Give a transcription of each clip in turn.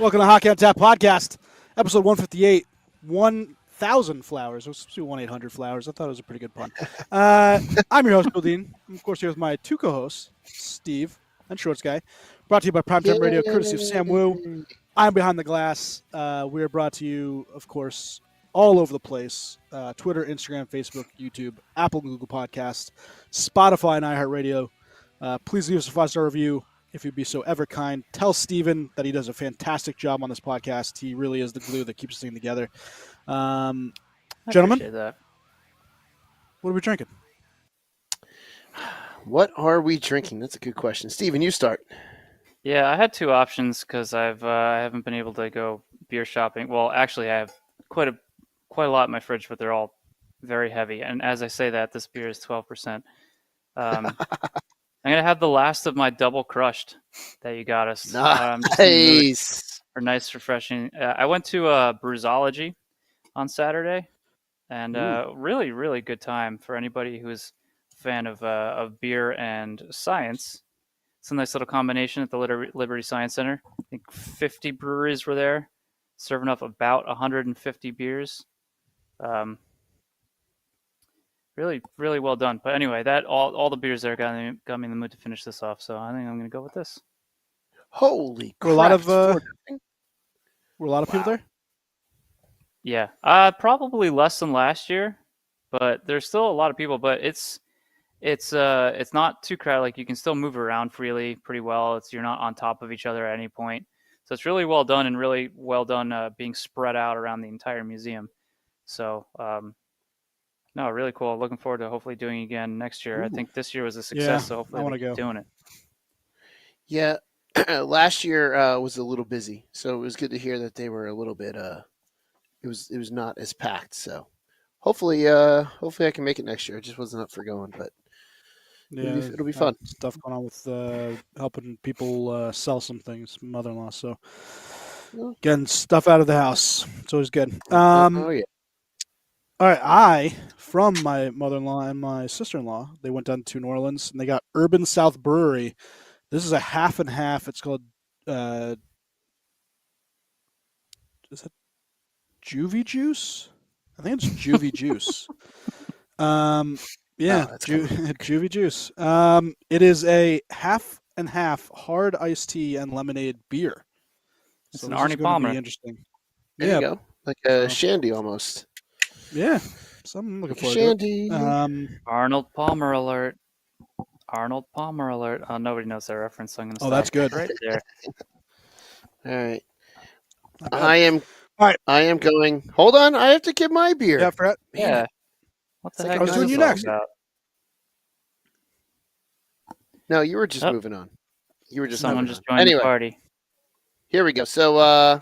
Welcome to Hockey on Tap podcast, episode 158, 1,000 flowers. It was supposed to be 1-800 flowers. I thought it was a pretty good pun. I'm your host, Bill Dean. I'm, of course, here with my two co-hosts, Steve and Shorts Guy. Brought to you by Primetime Radio, courtesy of Sam Wu. I'm behind the glass. We are brought to you, of course, all over the place. Twitter, Instagram, Facebook, YouTube, Apple, Google Podcasts, Spotify, and iHeartRadio. Please leave us a 5-star review. If you'd be so ever kind, tell Steven that he does a fantastic job on this podcast. He really is the glue that keeps this thing together. Gentlemen, that. What are we drinking? What are we drinking? That's a good question. Steven, you start. Yeah, I had two options because I haven't been able to go beer shopping. Well, actually, I have quite a lot in my fridge, but they're all very heavy. And as I say that, this beer is 12%. I'm going to have the last of my double crushed that you got us. Nice. For nice, refreshing. I went to Bruisology on Saturday, and really, really good time for anybody who's a fan of beer and science. It's a nice little combination at the Liberty Science Center. I think 50 breweries were there, serving up about 150 beers. Really, really well done. But anyway, that all the beers there got me in the mood to finish this off. So I think I'm going to go with this. Holy crap! Were a lot of people there? Yeah, probably less than last year, but there's still a lot of people. But it's not too crowded. Like you can still move around freely, pretty well. You're not on top of each other at any point. So it's really well done and really well done being spread out around the entire museum. So. No, really cool. Looking forward to hopefully doing it again next year. Ooh. I think this year was a success, so hopefully we'll keep doing it. Yeah, last year was a little busy, so it was good to hear that they were a little bit. It was not as packed, so hopefully I can make it next year. I just wasn't up for going, but yeah, it'll be fun. Stuff going on with helping people sell some things, mother-in-law. So getting stuff out of the house. It's always good. Oh yeah. All right, from my mother-in-law and my sister-in-law, they went down to New Orleans, and they got Urban South Brewery. This is a half and half. It's called, is that Juvie Juice? I think it's Juvie Juice. Juvie Juice. It is a half and half hard iced tea and lemonade beer. It's an Arnie Palmer. Interesting. There you go. Like a shandy almost. Yeah, something I'm looking forward Shandy. to. Arnold Palmer alert. Arnold Palmer alert. Oh, nobody knows that reference. So I'm gonna stop that's good. right there. All right. All right. I am going. Hold on. I have to get my beer. Yeah, Fred. Yeah. What the heck? I was doing you next. No, you were just moving on. You were just someone just joined the party. Here we go. So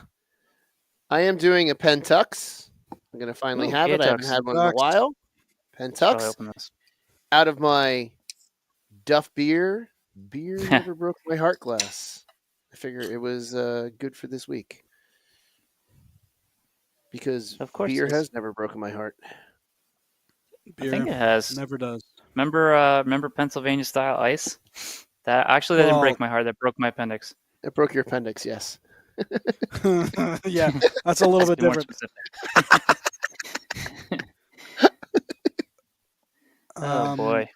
I am doing a Pentux. I'm going to finally have it. I haven't had one in a while. Pentux. Out of my Duff beer. Beer never broke my heart glass. I figure it was good for this week. Because of course beer has never broken my heart. Beer I think it has. Never does. Remember Pennsylvania style ice? That didn't break my heart. That broke my appendix. It broke your appendix, yes. Yeah, that's a little bit different. Oh boy.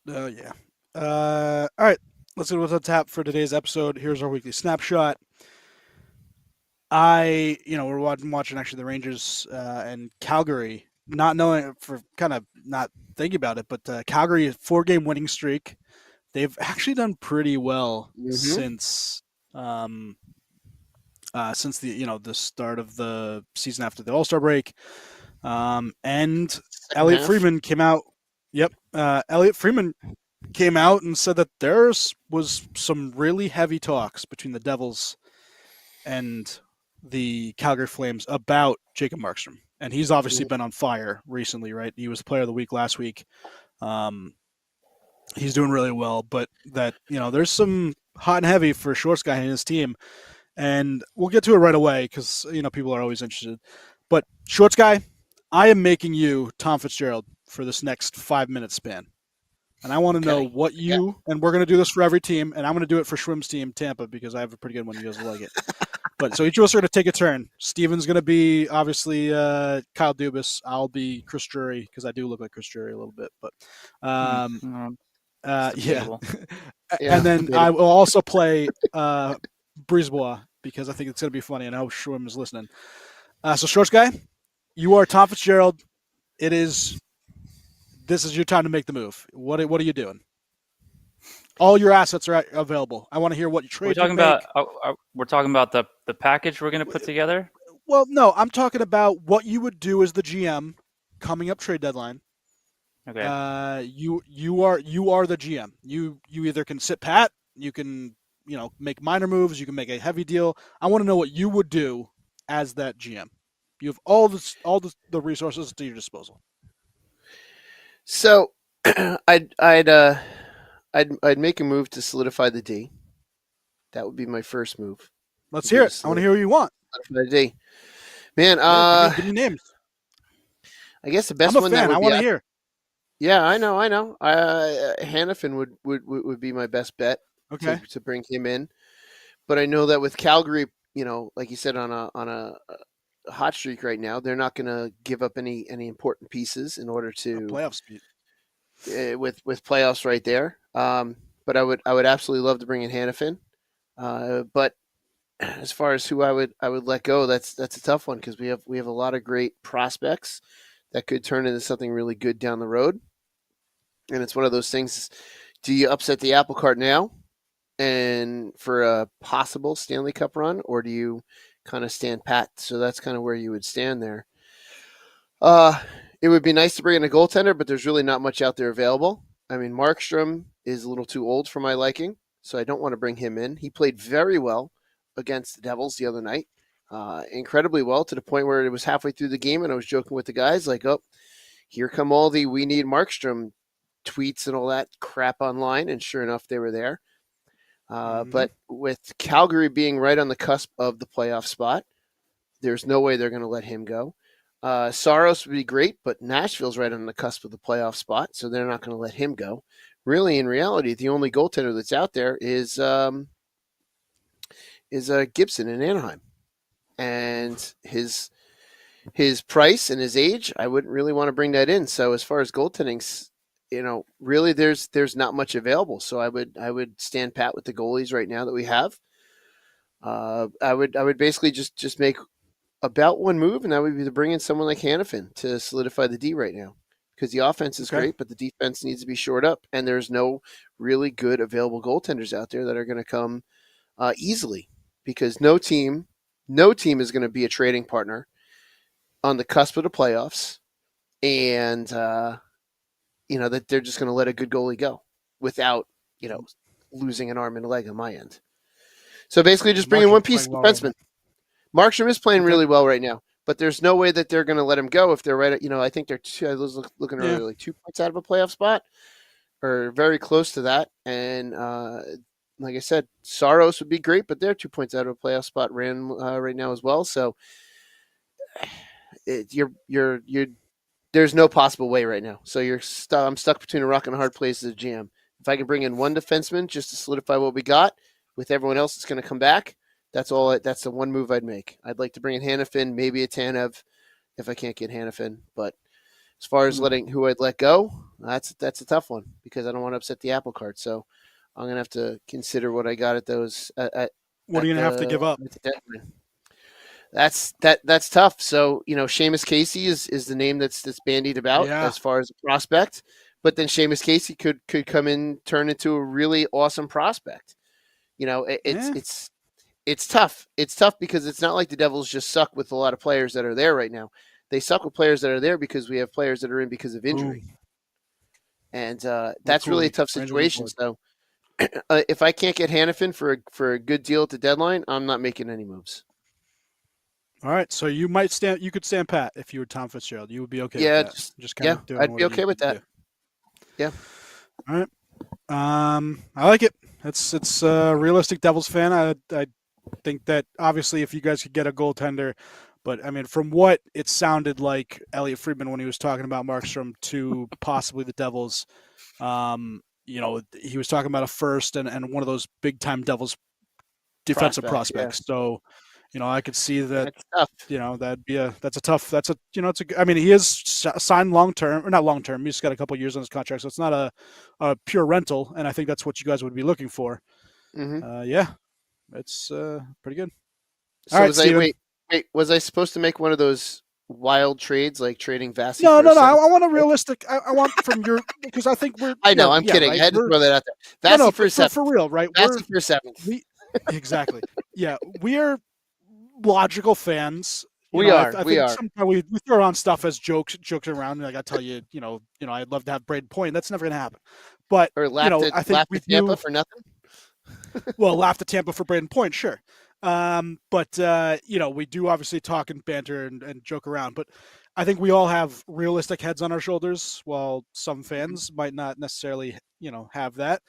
Oh yeah. All right, let's go what's on tap for today's episode. Here's our weekly snapshot. We're watching actually the Rangers and Calgary. Not knowing for kind of not thinking about it, but Calgary 4-game winning streak. They've actually done pretty well since the the start of the season after the All-Star break. And Elliot Friedman came out. Yep. Elliot Friedman came out and said that there was some really heavy talks between the Devils and the Calgary Flames about Jacob Markstrom. And he's obviously been on fire recently, right? He was Player of the Week last week. He's doing really well, but that, there's some hot and heavy for Shorts Guy and his team. And we'll get to it right away because, people are always interested. But Shorts Guy, I am making you Tom Fitzgerald for this next 5-minute span. And I want to know what you, and we're going to do this for every team, and I'm going to do it for Schwimm's team, Tampa, because I have a pretty good one. You guys will like it. But so each of us are going to take a turn. Steven's going to be obviously Kyle Dubas. I'll be Chris Drury because I do look like Chris Drury a little bit. But yeah. And then I will also play Brisebois because I think it's going to be funny, and I hope Shwim is listening. So Shorts Guy, you are Tom Fitzgerald. This is your time to make the move. What are you doing? All your assets are available. I want to hear what you trade. We're talking about the package we're going to put together. Well, no, I'm talking about what you would do as the GM coming up trade deadline. Okay. You are the GM. You either can sit pat, you can make minor moves, you can make a heavy deal. I want to know what you would do as that GM. You have all the resources to your disposal. So, I'd make a move to solidify the D. That would be my first move. Let's hear it. I want to hear what you want. Solidify the D. Man, give me names. I guess the best I'm a one fan. that I want to hear. Yeah, I know. Hannafin would be my best bet. Okay. To bring him in, but I know that with Calgary, like you said, on a hot streak right now, they're not going to give up any important pieces in order to playoff speed. With playoffs right there. But I would absolutely love to bring in Hannafin. But as far as who I would let go, that's a tough one because we have a lot of great prospects that could turn into something really good down the road. And it's one of those things. Do you upset the apple cart now and for a possible Stanley Cup run, or do you kind of stand pat? So that's kind of where you would stand there. It would be nice to bring in a goaltender, but there's really not much out there available. I mean, Markstrom is a little too old for my liking, so I don't want to bring him in. He played very well against the Devils the other night, incredibly well, to the point where it was halfway through the game, and I was joking with the guys, like, oh, here come all the "we need Markstrom" tweets and all that crap online, and sure enough, they were there. But with Calgary being right on the cusp of the playoff spot, there's no way they're going to let him go. Saros would be great, but Nashville's right on the cusp of the playoff spot, so they're not going to let him go. Really, in reality, the only goaltender that's out there is Gibson in Anaheim, and his price and his age, I wouldn't really want to bring that in. So as far as goaltending, really there's not much available. So I would stand pat with the goalies right now that we have. I would basically just make about one move, and that would be to bring in someone like Hannafin to solidify the D right now, because the offense is great, but the defense needs to be shored up, and there's no really good available goaltenders out there that are going to come easily, because no team is going to be a trading partner on the cusp of the playoffs, and that they're just going to let a good goalie go without losing an arm and a leg on my end. So basically, just bring in one piece defenseman. Markstrom is playing really well right now, but there's no way that they're going to let him go if they're right at, I think they're I was looking earlier, like 2 points out of a playoff spot, or very close to that. And like I said, Saros would be great, but they're 2 points out of a playoff spot right now as well. So there's no possible way right now. So I'm stuck between a rock and a hard place as a GM. If I can bring in one defenseman just to solidify what we got, with everyone else that's going to come back, that's the one move I'd make. I'd like to bring in Hannafin, maybe a Tanev, if I can't get Hannafin. But as far as who I'd let go, that's a tough one, because I don't want to upset the apple cart. So I'm going to have to consider what I got at those. What are you going to have to give up? That's tough. So Seamus Casey is the name that's bandied about as far as a prospect. But then Seamus Casey could come in, turn into a really awesome prospect. It's tough. It's tough because it's not like the Devils just suck with a lot of players that are there right now. They suck with players that are there because we have players that are in because of injury. Ooh. And that's really a tough situation. So if I can't get Hannafin for a good deal at the deadline, I'm not making any moves. All right. So you could stand pat if you were Tom Fitzgerald. You would be okay with that. Just kind of doing I'd be okay with that. Yeah. All right. I like it. It's a realistic Devils fan. I think that obviously if you guys could get a goaltender, but I mean, from what it sounded like Elliot Friedman when he was talking about Markstrom to possibly the Devils, he was talking about a first and one of those big time Devils defensive prospects. Yeah. So I could see that. That's tough. I mean, he is signed long term, or not long term. He's got a couple years on his contract, so it's not a pure rental. And I think that's what you guys would be looking for. Yeah, it's pretty good. So all right, Steven. Wait, was I supposed to make one of those wild trades like trading Vasi? No. I want a realistic. I want from your, because I think we're. I know. I'm kidding. Right? I had to throw that out there. Vasi for 7th. For real, right? Vasi for 7th. Exactly. Yeah, we are logical fans. We are. Sometimes we throw around stuff as jokes around. Like I tell you, I'd love to have Braden Point. That's never going to happen. But I think we Tampa for nothing. Well, laugh at Tampa for Braden Point, sure. But we do obviously talk and banter and joke around. But I think we all have realistic heads on our shoulders, while some fans might not necessarily, have that.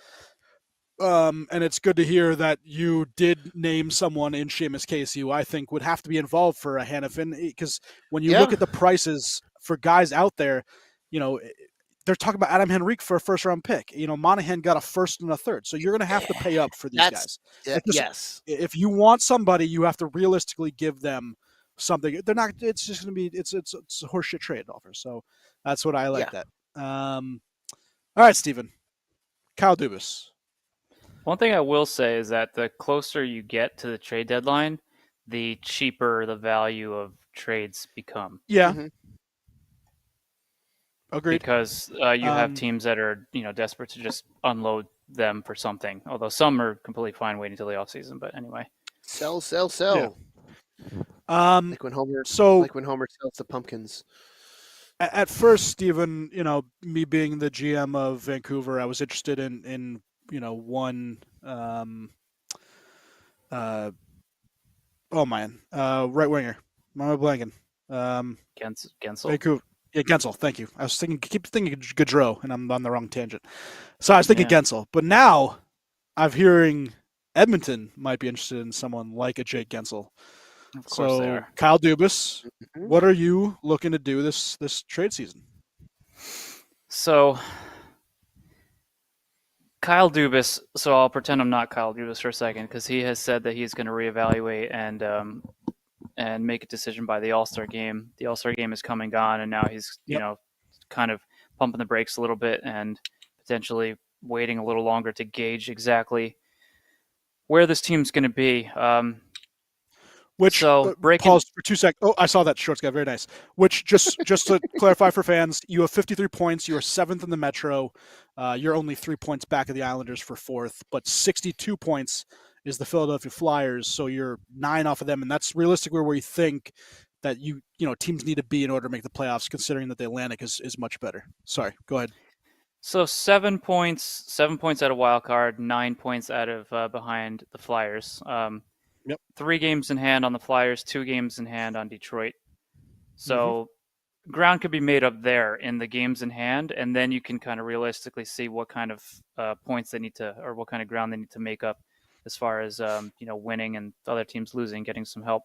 And it's good to hear that you did name someone in Seamus Casey who I think would have to be involved for a Hanifin, because when you look at the prices for guys out there, they're talking about Adam Henrique for a first-round pick. Monahan got a first and a third, so you're going to have to pay up for these guys. Yes. If you want somebody, you have to realistically give them something. They're not. It's just going to be. It's a horseshit trade offer. So that's what I like. That. All right, Steven. Kyle Dubas. One thing I will say is that the closer you get to the trade deadline, the cheaper the value of trades become. Yeah. Agreed. Because you have teams that are, desperate to just unload them for something. Although some are completely fine waiting until the offseason. But anyway. Sell. Yeah. Like when Homer sells the pumpkins. At first, Steven, me being the GM of Vancouver, I was interested in one right winger. Am I blanking? Gensel. Vancouver. Yeah, Gensel. Thank you. I was keep thinking Gaudreau, and I'm on the wrong tangent. So I was thinking Gensel, but now I'm hearing Edmonton might be interested in someone like a Jake Gensel. Of course they are. Kyle Dubas, what are you looking to do this trade season? So Kyle Dubas, so I'll pretend I'm not Kyle Dubas for a second, because he has said that he's going to reevaluate and make a decision by the All-Star game. The All-Star game is come and gone, and now he's kind of pumping the brakes a little bit and potentially waiting a little longer to gauge exactly where this team's going to be. Pause for 2 seconds. Oh, I saw that short guy. Very nice. Which just to clarify for fans, you have 53 points. You are 7th in the Metro. You're only 3 points back of the Islanders for 4th, but 62 points is the Philadelphia Flyers. So you're 9 off of them, and that's realistically where we think that teams need to be in order to make the playoffs, considering that the Atlantic is much better. Sorry, go ahead. So 7 points out of wild card, 9 points out of behind the Flyers. 3 games in hand on the Flyers, 2 games in hand on Detroit. So ground could be made up there in the games in hand, and then you can kind of realistically see what kind of points they need to, or what kind of ground they need to make up as far as winning and other teams losing, getting some help.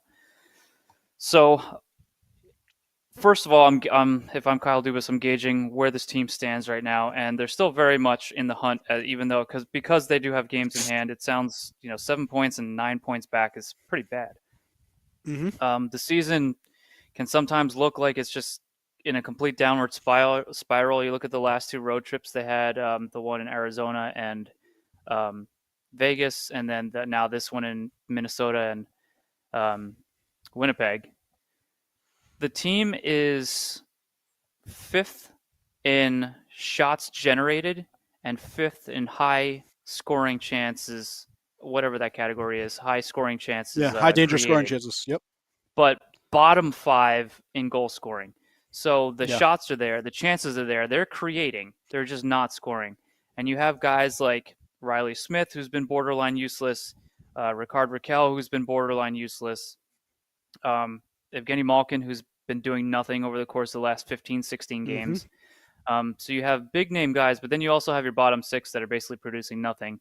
So first of all, if I'm Kyle Dubas, I'm gauging where this team stands right now, and they're still very much in the hunt. Even though because they do have games in hand, it sounds 7 points and 9 points back is pretty bad. The season can sometimes look like it's just in a complete downward spiral. You look at the last 2 road trips they had, the one in Arizona and Vegas, and then now this one in Minnesota and Winnipeg. The team is 5th in shots generated and 5th in high scoring chances, whatever that category is, high scoring chances. Yeah, high danger scoring chances. Yep. But bottom 5 in goal scoring. So the shots are there, the chances are there. They're creating. They're just not scoring. And you have guys like Riley Smith, who's been borderline useless, Ricard Raquel, who's been borderline useless, Evgeny Malkin, who's been doing nothing over the course of the last 15, 16 games. So you have big name guys, but then you also have your bottom 6 that are basically producing nothing,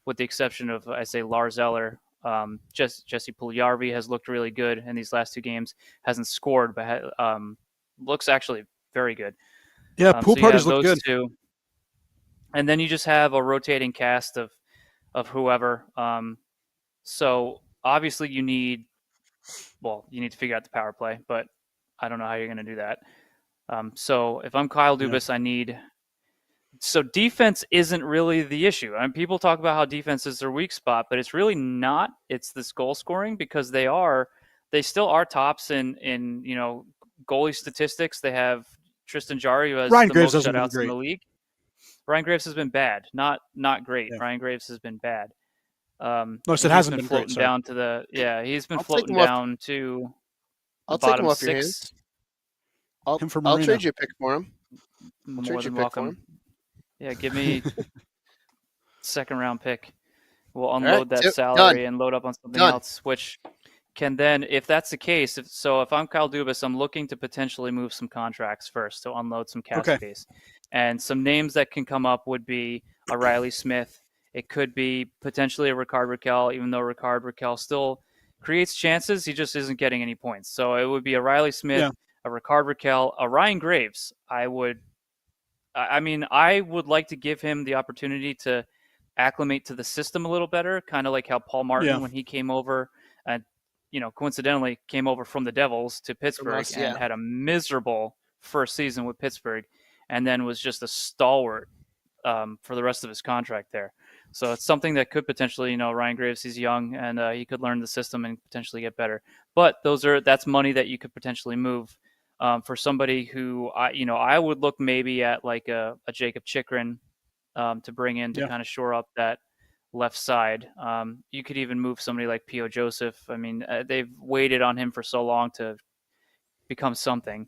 with the exception of, I say, Lars Eller. Jesse Puljujarvi has looked really good in these last 2 games. Hasn't scored, but looks actually very good. Yeah, pool parties look good. 2. And then you just have a rotating cast of whoever. So obviously you need well, you need to figure out the power play, but I don't know how you're going to do that. So if I'm Kyle Dubas, I need. So defense isn't really the issue. I mean, people talk about how defense is their weak spot, but it's really not. It's this goal scoring because they still are tops in goalie statistics. They have Tristan Jarry, who has Ryan the Graves most hasn't been shutouts in great. the league. Ryan Graves has been bad, not great. Yeah. Ryan Graves has been bad. No, it hasn't been floating great. down to the he's been I'll floating down to the I'll take him bottom off your 6. hands. I'll trade you a pick for him. More than welcome. Yeah, give me second round pick. We'll unload that salary and load up on something else, which can then, if that's the case, if I'm Kyle Dubas, I'm looking to potentially move some contracts first to unload some cap space. And some names that can come up would be a Riley Smith. It could be potentially a Ricard Raquel, even though Ricard Raquel still creates chances. He just isn't getting any points. So it would be a Riley Smith, a Ricard Raquel, a Ryan Graves. I would like to give him the opportunity to acclimate to the system a little better, kind of like how Paul Martin, when he came over and, coincidentally came over from the Devils to Pittsburgh and had a miserable first season with Pittsburgh and then was just a stalwart for the rest of his contract there. So it's something that could potentially, Ryan Graves, he's young and he could learn the system and potentially get better. But that's money that you could potentially move for somebody who I would look maybe at like a Jacob Chikrin to bring in to kind of shore up that left side. You could even move somebody like P.O. Joseph. I mean, they've waited on him for so long to become something.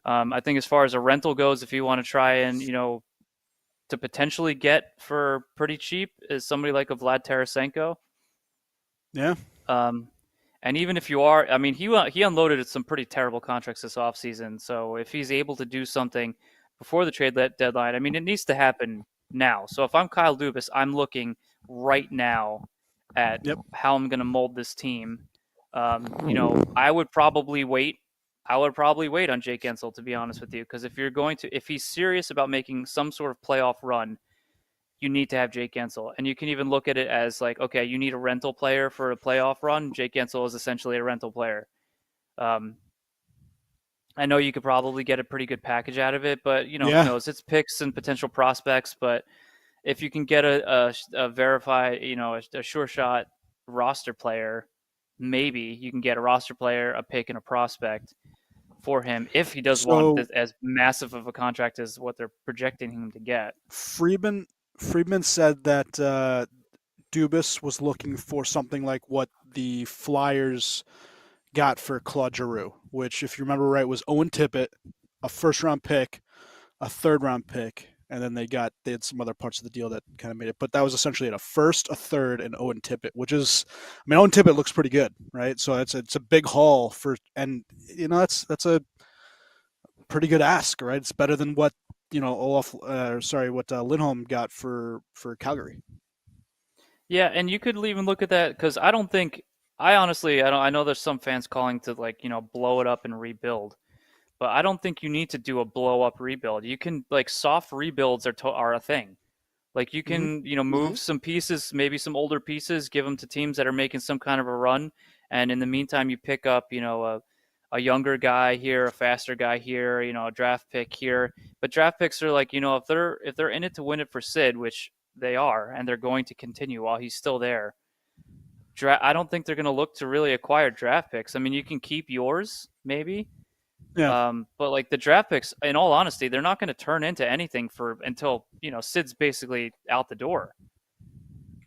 I think as far as a rental goes, if you want to try and, to potentially get for pretty cheap is somebody like a Vlad Tarasenko. Yeah. And even if you are, I mean, he unloaded some pretty terrible contracts this offseason. So if he's able to do something before the trade deadline, I mean, it needs to happen now. So if I'm Kyle Dubas, I'm looking right now at how I'm going to mold this team. I would probably wait. On Jake Gensel, to be honest with you, because if he's serious about making some sort of playoff run, you need to have Jake Gensel. And you can even look at it as like, okay, you need a rental player for a playoff run. Jake Gensel is essentially a rental player. I know you could probably get a pretty good package out of it, but who knows? It's picks and potential prospects. But if you can get a verified, a sure shot roster player, maybe you can get a roster player, a pick, and a prospect for him if he does want as massive of a contract as what they're projecting him to get. Friedman said that Dubas was looking for something like what the Flyers got for Claude Giroux, which, if you remember right, was Owen Tippett, a first-round pick, a third-round pick, and then they had some other parts of the deal that kind of made it. But that was essentially a first, a third, and Owen Tippett, which is, I mean, Owen Tippett looks pretty good, right? So it's a big haul and that's a pretty good ask, right? It's better than what Lindholm got for Calgary. Yeah, and you could even look at that because I know there's some fans calling to blow it up and rebuild, but I don't think you need to do a blow up rebuild. You can soft rebuilds are a thing. Like you can move some pieces, maybe some older pieces, give them to teams that are making some kind of a run, and in the meantime you pick up a younger guy here, a faster guy here, a draft pick here. But draft picks are if they're in it to win it for Sid, which they are, and they're going to continue while he's still there. I don't think they're going to look to really acquire draft picks. I mean, you can keep yours maybe, but the draft picks, in all honesty, they're not going to turn into anything until Sid's basically out the door.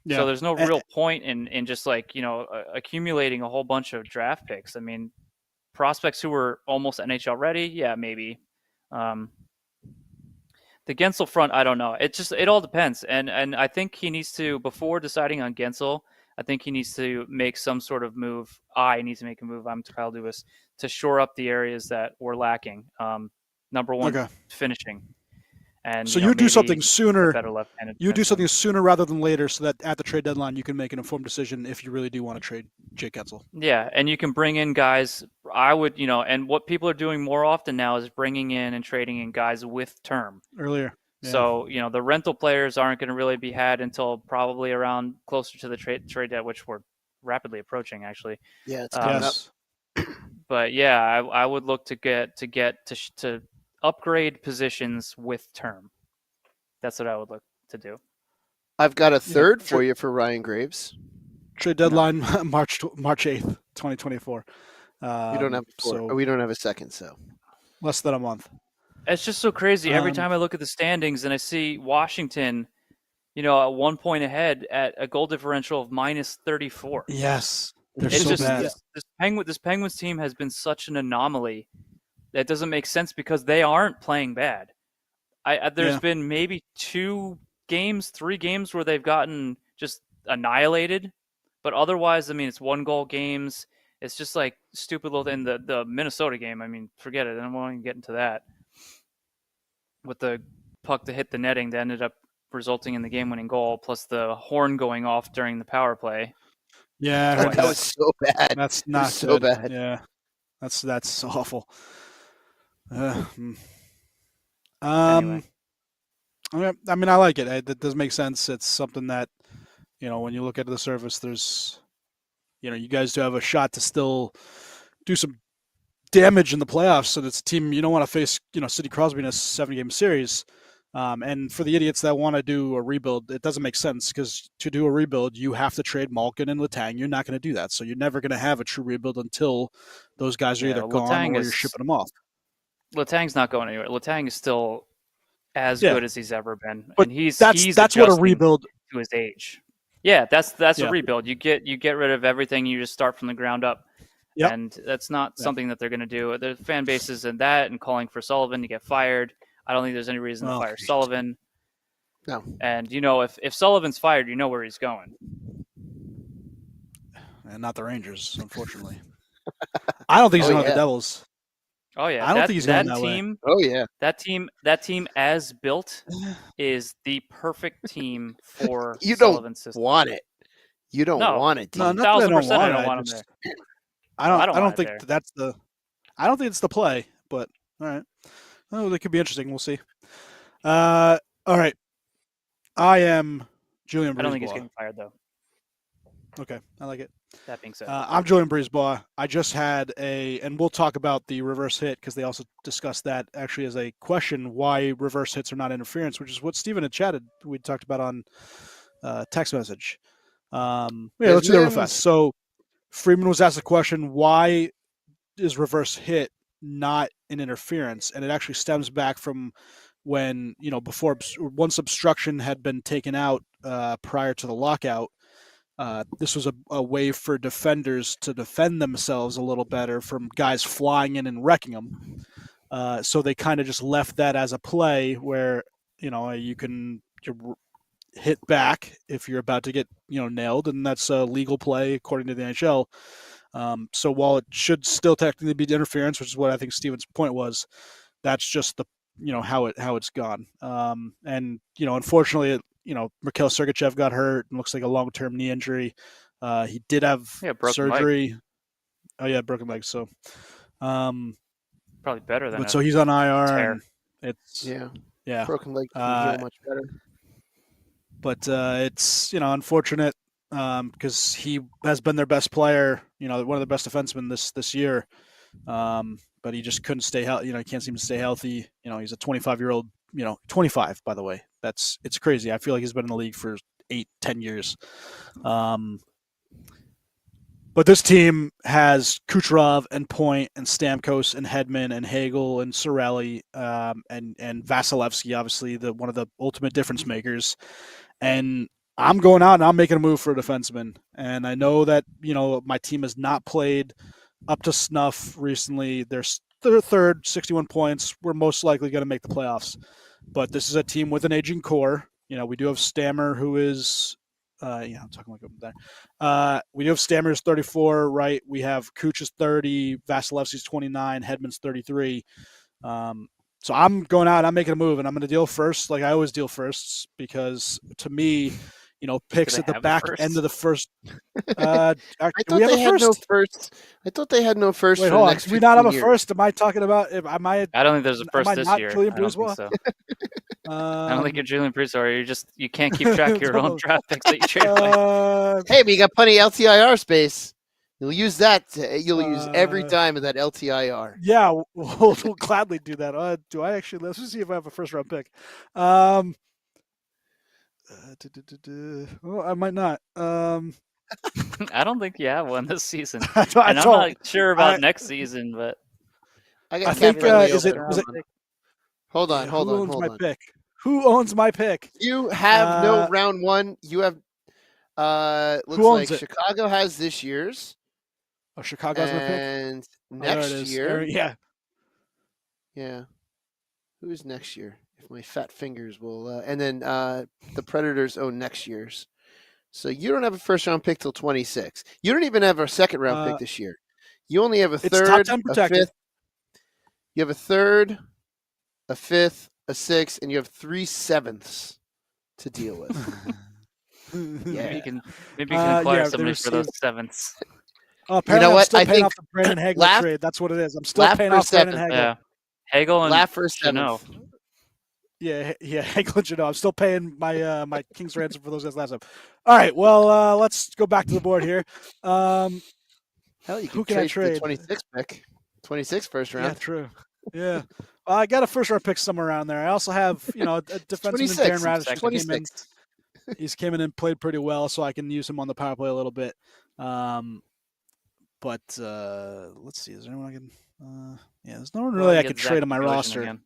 Yeah. So there's no real point in just accumulating a whole bunch of draft picks. I mean, prospects who were almost NHL ready, yeah, maybe. The Gensel front, I don't know. It all depends, and I think he needs to, before deciding on Gensel, I think he needs to make some sort of move. I need to make a move. I'm Kyle Dubas to shore up the areas that we're lacking. Number one, finishing. And so you do something sooner. You do something sooner rather than later, so that at the trade deadline you can make an informed decision if you really do want to trade Jake Gensel. Yeah, and you can bring in guys. I would, and what people are doing more often now is bringing in and trading in guys with term earlier. Yeah. So the rental players aren't going to really be had until probably around closer to the trade deadline, which we're rapidly approaching, actually. Yeah, it's coming up. But yeah, I would look to upgrade positions with term. That's what I would look to do. I've got a third for you for Ryan Graves. Trade deadline March 8th, 2024. We don't have we don't have a second, so less than a month. It's just so crazy. Every time I look at the standings and I see Washington, at 1 point ahead at a goal differential of minus 34. Yes, they're so bad. This Penguins team has been such an anomaly that doesn't make sense because they aren't playing bad. There's been maybe 3 games where they've gotten just annihilated, but otherwise, I mean, it's 1-goal games. It's just like stupid little thing. The Minnesota game, I mean, forget it. I don't want to get into that. With the puck to hit the netting that ended up resulting in the game-winning goal, plus the horn going off during the power play. Yeah, that was so bad. That's not so bad. Yeah, that's awful. Anyway. I mean, I like it. That does make sense. It's something that, when you look at the surface, there's, you guys do have a shot to still do some damage in the playoffs. And it's a team you don't want to face, Sidney Crosby in a 7-game series. And for the idiots that want to do a rebuild, it doesn't make sense because to do a rebuild, you have to trade Malkin and Letang. You're not going to do that. So you're never going to have a true rebuild until those guys are either gone or you're shipping them off. Letang's not going anywhere. Letang is still as good as he's ever been. But and that's what a rebuild to his age. Yeah, that's a rebuild. You get rid of everything. You just start from the ground up. Yep. And that's not something that they're going to do. The fan bases and that and calling for Sullivan to get fired. I don't think there's any reason to fire Sullivan. No. And, if Sullivan's fired, you know where he's going. And not the Rangers, unfortunately. I don't think he's going to the Devils. Oh, yeah. I don't think he's going that team. Oh, yeah. That team as built is the perfect team for Sullivan's system. You don't want it. You don't want it. No, 1,000% I don't want him there. I don't think that's the. I don't think it's the play, but all right. Oh, that could be interesting. We'll see. All right. I am Julian Brisebois. I don't think he's getting fired though. Okay, I like it. That being said, I'm Julian Brisebois. I just had and we'll talk about the reverse hit because they also discussed that actually as a question why reverse hits are not interference, which is what Steven had chatted. We talked about on text message. Let's do that real fast. So Freeman was asked the question, why is reverse hit not an interference? And it actually stems back from when, before once obstruction had been taken out prior to the lockout, this was a way for defenders to defend themselves a little better from guys flying in and wrecking them. So they kind of just left that as a play where, you can hit back if you're about to get, nailed, and that's a legal play according to the NHL. So while it should still technically be interference, which is what I think Steven's point was, that's just the how it's gone. And unfortunately, Mikhail Sergachev got hurt and looks like a long-term knee injury. He did have surgery. Leg. Oh yeah, broken leg. So probably better than. But so he's on IR. Tear. And it's broken leg can heal much better. But it's unfortunate because he has been their best player, one of the best defensemen this year. But he just couldn't stay healthy. He can't seem to stay healthy. He's a 25-year-old. 25 by the way. It's crazy. I feel like he's been in the league for 8-10 years. But this team has Kucherov and Point and Stamkos and Hedman and Hagel and Cirelli and Vasilevsky, obviously one of the ultimate difference makers. And I'm going out and I'm making a move for a defenseman. And I know that, my team has not played up to snuff recently. They're third, 61 points. We're most likely going to make the playoffs. But this is a team with an aging core. We do have Stammer, who is I'm talking like over there. We do have Stammer's 34, right? We have Kuch is 30, Vasilevsky's 29, Hedman's 33. So I'm going out, I'm making a move, and I'm going to deal first, like I always deal first, because to me, picks at the back end of the first. I thought they had no first. I thought they had no first. Wait, for hold the on. next Do we not have a years. first? Am I talking about? I don't think there's a first this year. Julian I don't think so. I don't think you're Julian Brisebois. You can't keep track of your own draft picks that you trade. Hey, we got plenty of LTIR space. You'll use that. You'll use every time of that LTIR. Yeah, we'll gladly do that. Do I actually? Let's just see if I have a first round pick. Well, I might not. I don't think you have one this season, I and I'm not sure about next season, but I think is it? Hold on. Who owns my pick? Who owns my pick? You have no round one. You have. Looks like it? Chicago has this year's. Oh, Chicago has my pick. And next year, yeah. Who's next year? If my fat fingers will. And then the Predators own next year's. So you don't have a first round pick till 26. You don't even have a second round pick this year. You only have a third, top 10 protected. A fifth. You have a third, a fifth, a sixth, and you have 3 sevenths to deal with. Maybe you can acquire somebody for those sevenths. Apparently, you know what? I'm still paying off the Brandon Hagel trade. That's what it is. I'm still paying off Brandon Hagel. Yeah. Hagel and laugh for a seventh. Yeah, Hagel and Janot. I'm still paying my my King's ransom for those guys last time. All right, well, let's go back to the board here. Hell, you can who can I trade? The 26 pick. 26 first round. Yeah, true. Yeah. I got a first round pick somewhere around there. I also have, a defenseman, Darren Raddysh. 26. He's came in and played pretty well, so I can use him on the power play a little bit. But let's see. Is there anyone I can? There's no one really I could trade on my roster. Again.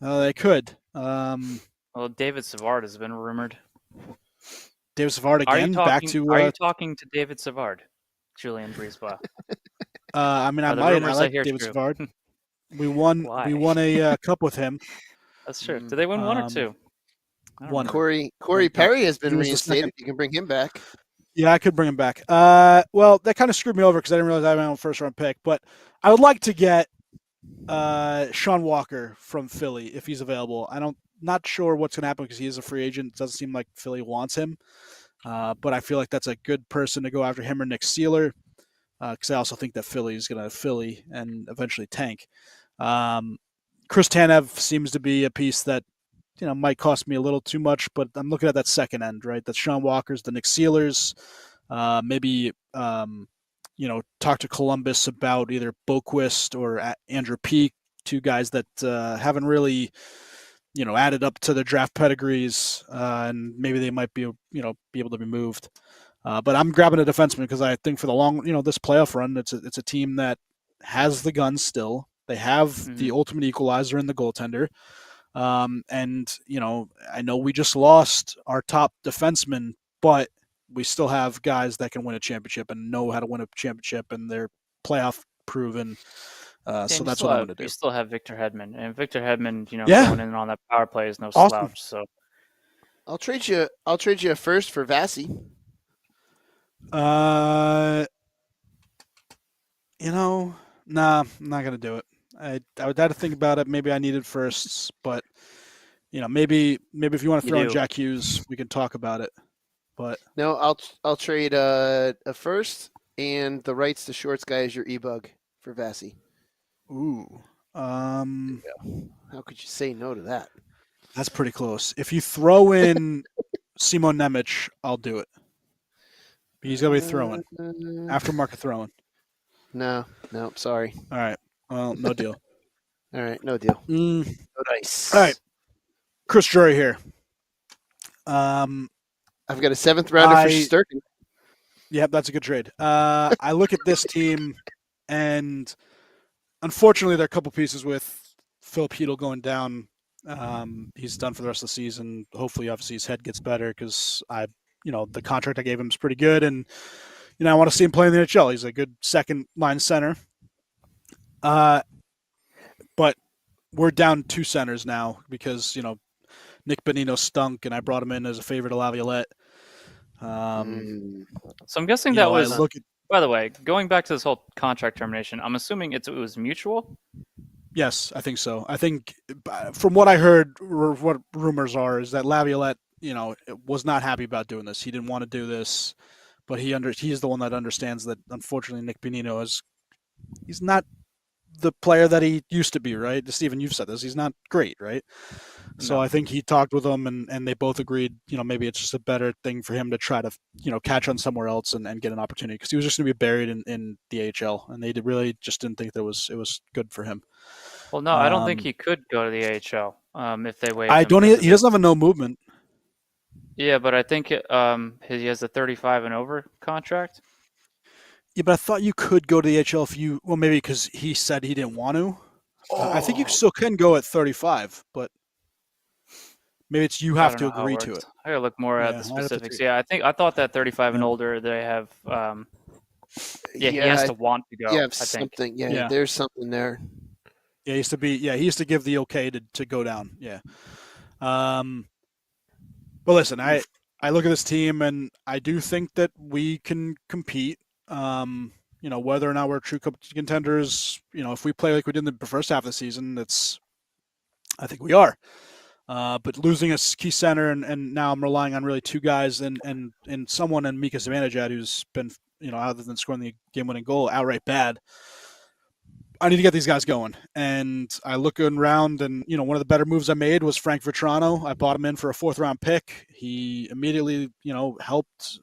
They could. Well, David Savard has been rumored. David Savard again. Are you talking to David Savard, Julien Brisebois? I mean, I like David Savard. We won a cup with him. That's true. Did they win one or two? One. Corey Perry has been reinstated. You can bring him back. Yeah, I could bring him back. Well, that kind of screwed me over because I didn't realize I had my own first round pick. But I would like to get Sean Walker from Philly if he's available. Not sure what's going to happen because he is a free agent. It doesn't seem like Philly wants him. But I feel like that's a good person to go after, him or Nick Seeler, because I also think that Philly is going to Philly and eventually tank. Chris Tanev seems to be a piece that might cost me a little too much, but I'm looking at that second end, right? That's Sean Walker's, the Nick Seelers, maybe talk to Columbus about either Boquist or Andrew Peak, two guys that haven't really added up to their draft pedigrees, and maybe they might be able to be moved. But I'm grabbing a defenseman because I think for the long this playoff run, it's a team that has the guns still. They have the ultimate equalizer in the goaltender. And I know we just lost our top defenseman, but we still have guys that can win a championship and know how to win a championship, and they're playoff proven. So that's what I'm going to do. You still have Victor Hedman, and Victor Hedman, going in on that power play is no slouch. So I'll trade you a first for Vasi. Nah, I'm not going to do it. I would have to think about it. Maybe I needed firsts, but maybe if you want to throw in Jack Hughes, we can talk about it. But no, I'll trade a first and the rights to shorts guy as your e-bug for Vasi. Ooh, how could you say no to that? That's pretty close. If you throw in Simon Nemec, I'll do it. He's gonna be throwing aftermarket throwing. No, sorry. All right. Well, no deal. All right, no deal. No dice. All right, Chris Drury here. I've got a 7th rounder for Sturkin. Yep, that's a good trade. I look at this team, and unfortunately, there are a couple pieces with Philip Hedl going down. He's done for the rest of the season. Hopefully, obviously, his head gets better because the contract I gave him is pretty good, and I want to see him play in the NHL. He's a good second line center. But we're down 2 centers now because, Nick Bonino stunk and I brought him in as a favorite of Laviolette. So I'm guessing that was, by the way, going back to this whole contract termination, I'm assuming it was mutual? Yes, I think so. I think from what I heard, what rumors are, is that Laviolette, was not happy about doing this. He didn't want to do this, but he's the one that understands that, unfortunately, Nick Bonino he's not the player that he used to be, right? Steven, you've said this. He's not great, right? So I think he talked with them, and they both agreed, maybe it's just a better thing for him to try to, catch on somewhere else and get an opportunity, because he was just going to be buried in the AHL, and they really just didn't think that it was good for him. Well, no, I don't think he could go to the AHL if they waive him. He doesn't have a no movement. Yeah, but I think he has a 35 and over contract. Yeah, but I thought you could go to the AHL if you, well, maybe because he said he didn't want to. I think you still can go at 35, but maybe it's you have to agree to it. I gotta look more at the specifics. Yeah, I thought that 35 and older they have. He has to want to go. Yeah, something. Yeah, there's something there. Yeah, he used to give the okay to go down. Yeah. But listen, I look at this team and I do think that we can compete. Whether or not we're true contenders, if we play like we did in the first half of the season, I think we are. But losing a key center and now I'm relying on really two guys and someone in Mika Zibanejad who's been, other than scoring the game-winning goal, outright bad. I need to get these guys going. And I look around and, one of the better moves I made was Frank Vetrano. I bought him in for a 4th-round pick. He immediately, helped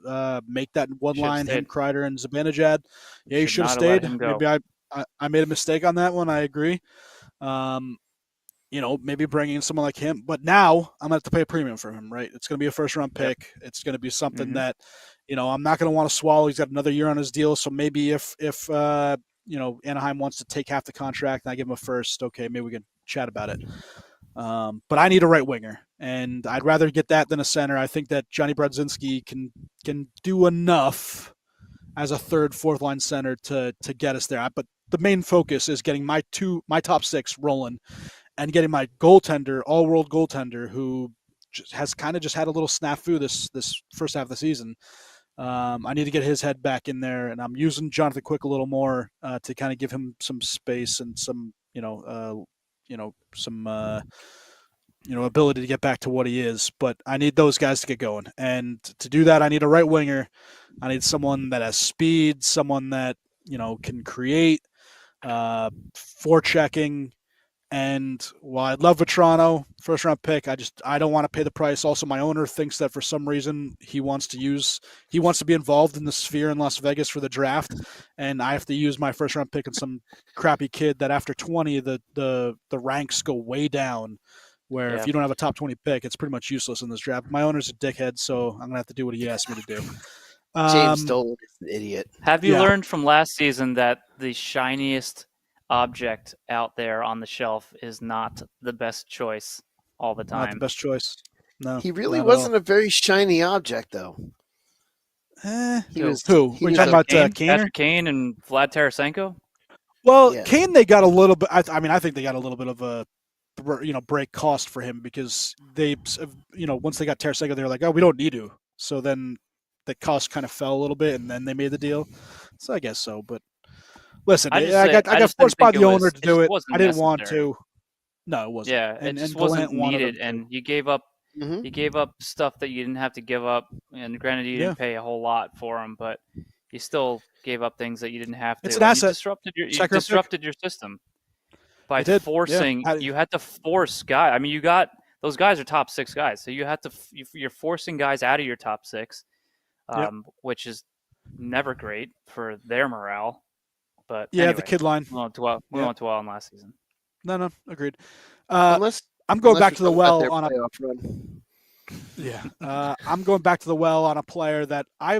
make that one line, him, Kreider, and Zibanejad. Yeah, he should have stayed. Maybe I made a mistake on that one. I agree. Maybe bringing in someone like him. But now I'm going to have to pay a premium for him, right? It's going to be a 1st-round pick. Yep. It's going to be something that, I'm not going to want to swallow. He's got another year on his deal. So maybe if Anaheim wants to take half the contract and I give him a 1st, okay, maybe we can chat about it. But I need a right winger, and I'd rather get that than a center. I think that Johnny Brodzinski can do enough as a 3rd, 4th line center to get us there. But the main focus is getting my top 6 rolling and getting my goaltender, all-world goaltender, who has kind of just had a little snafu this first half of the season. I need to get his head back in there, and I'm using Jonathan Quick a little more to kind of give him some space and some, ability to get back to what he is. But I need those guys to get going, and to do that, I need a right winger. I need someone that has speed, someone that can create, forechecking. And while I love Vetrano, 1st-round pick, I don't want to pay the price. Also, my owner thinks that for some reason he wants to be involved in the Sphere in Las Vegas for the draft, and I have to use my 1st-round pick on some crappy kid that after 20 the ranks go way down. Where if you don't have a top 20 pick, it's pretty much useless in this draft. My owner's a dickhead, so I'm gonna have to do what he asked me to do. James Dolan is an idiot. Have you learned from last season that the shiniest object out there on the shelf is not the best choice all the time? Not the best choice. No. He really wasn't a very shiny object, though. He was. Who? We're talking about Kane? Patrick Kane and Vlad Tarasenko? Well, Kane, they got a little bit. I think they got a little bit of a, break cost for him because they, once they got Tarasenko, they were like, oh, we don't need to. So then the cost kind of fell a little bit, and then they made the deal. So I guess so, but. Listen, I got forced by the owner to do it. I didn't want to. No, it wasn't. Yeah, it just wasn't needed, and you gave up. You gave up stuff that you didn't have to give up. And granted, you didn't pay a whole lot for them, but you still gave up things that you didn't have to. It's an asset. You disrupted your system by forcing. Yeah. You had to force guys. I mean, you got those guys are top 6 guys, so you had to. You're forcing guys out of your top 6, which is never great for their morale. But anyway, the kid line. We went to on last season. No, agreed. I'm going back to the well on a run. Yeah, I'm going back to the well on a player that I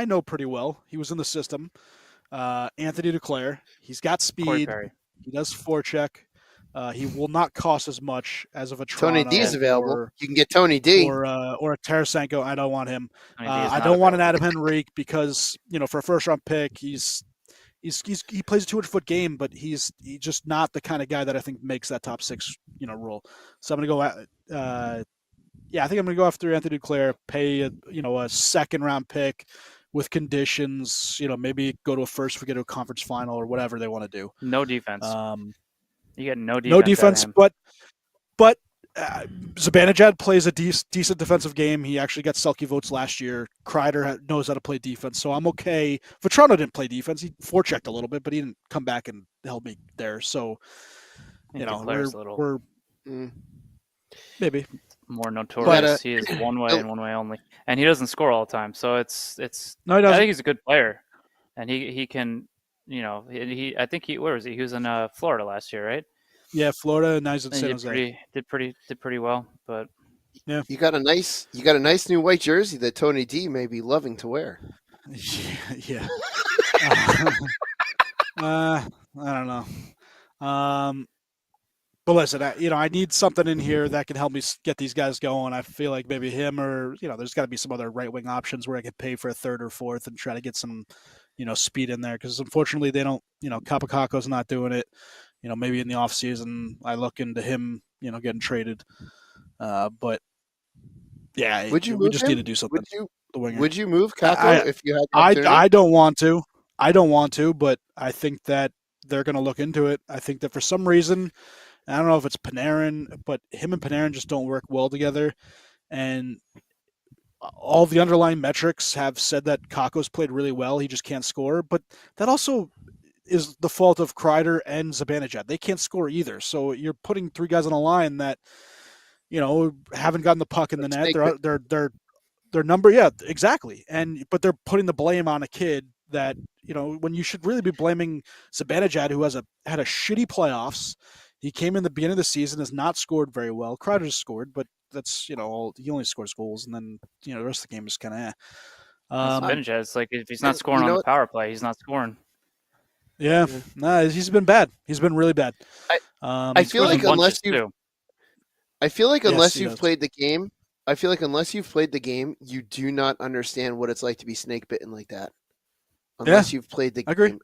know pretty well. He was in the system. Anthony Duclair. He's got speed. He does forecheck. He will not cost as much as of a Tony D is available. You can get Tony D or a Tarasenko. I don't want him. I don't want an Adam Henrique because for a 1st-round pick, he plays a 200-foot game, but he's just not the kind of guy that I think makes that top 6 role. So I'm gonna go. I think I'm gonna go after Anthony Duclair, pay a 2nd-round pick with conditions. Maybe go to a 1st if we get to a conference final or whatever they want to do. No defense. You get no defense. No defense, but Zibanejad plays a decent defensive game. He actually got Selke votes last year. Kreider knows how to play defense, so I'm okay. Vetrano didn't play defense. He forechecked a little bit, but he didn't come back and held me there. So, we're maybe more notorious. He is one way and one way only, and he doesn't score all the time. So it's no, he doesn't. I think he's a good player, and he can, I think where was he? He was in Florida last year, right? Yeah, Florida, and now he's in San Jose. Did pretty well, but yeah, you got a nice new white jersey that Tony D may be loving to wear. Yeah. I don't know. But listen, I need something in here that can help me get these guys going. I feel like maybe him or, there's got to be some other right wing options where I could pay for a third or fourth and try to get some, speed in there. Because unfortunately, they don't, Kapakako's not doing it. Maybe in the offseason, I look into him, getting traded. But yeah, we just need to do something. Would you move Kako if you had the opportunity? I don't want to. I don't want to, but I think that they're going to look into it. I think that for some reason, I don't know if it's Panarin, but him and Panarin just don't work well together. And all the underlying metrics have said that Kakko's played really well. He just can't score. But that also is the fault of Kreider and Zibanejad. They can't score either. So you're putting three guys on a line that, haven't gotten the puck in the net. Their number, yeah, exactly. But they're putting the blame on a kid that, when you should really be blaming Zibanejad, who had a shitty playoffs. He came in the beginning of the season, has not scored very well. Kreider's scored, but that's, he only scores goals, and then, the rest of the game is kind of Zibanejad, it's like if he's not scoring on the power play, he's not scoring. Yeah. No, he's been bad. He's been really bad. I feel like unless you've played the game, you do not understand what it's like to be snake bitten like that. Unless you've played the game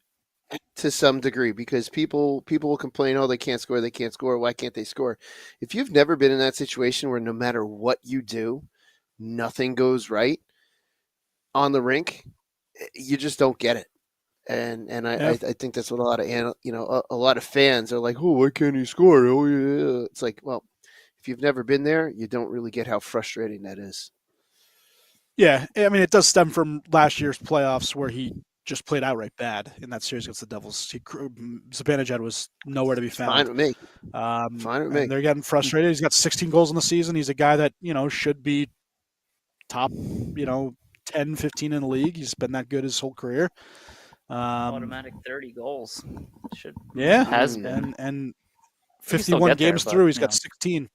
to some degree, because people will complain, oh, they can't score, why can't they score? If you've never been in that situation where no matter what you do, nothing goes right on the rink, you just don't get it. And I think that's what a lot of a lot of fans are like, oh, why can't he score? Oh yeah, it's like, well, if you've never been there, you don't really get how frustrating that is. Yeah, I mean, it does stem from last year's playoffs where he just played outright bad in that series against the Devils. Zibanejad was nowhere to be found. Fine with me. Fine with me. They're getting frustrated. He's got 16 goals in the season. He's a guy that, should be top, 10, 15 in the league. He's been that good his whole career. Automatic 30 goals. Has been. And 51 games through, he's got 16.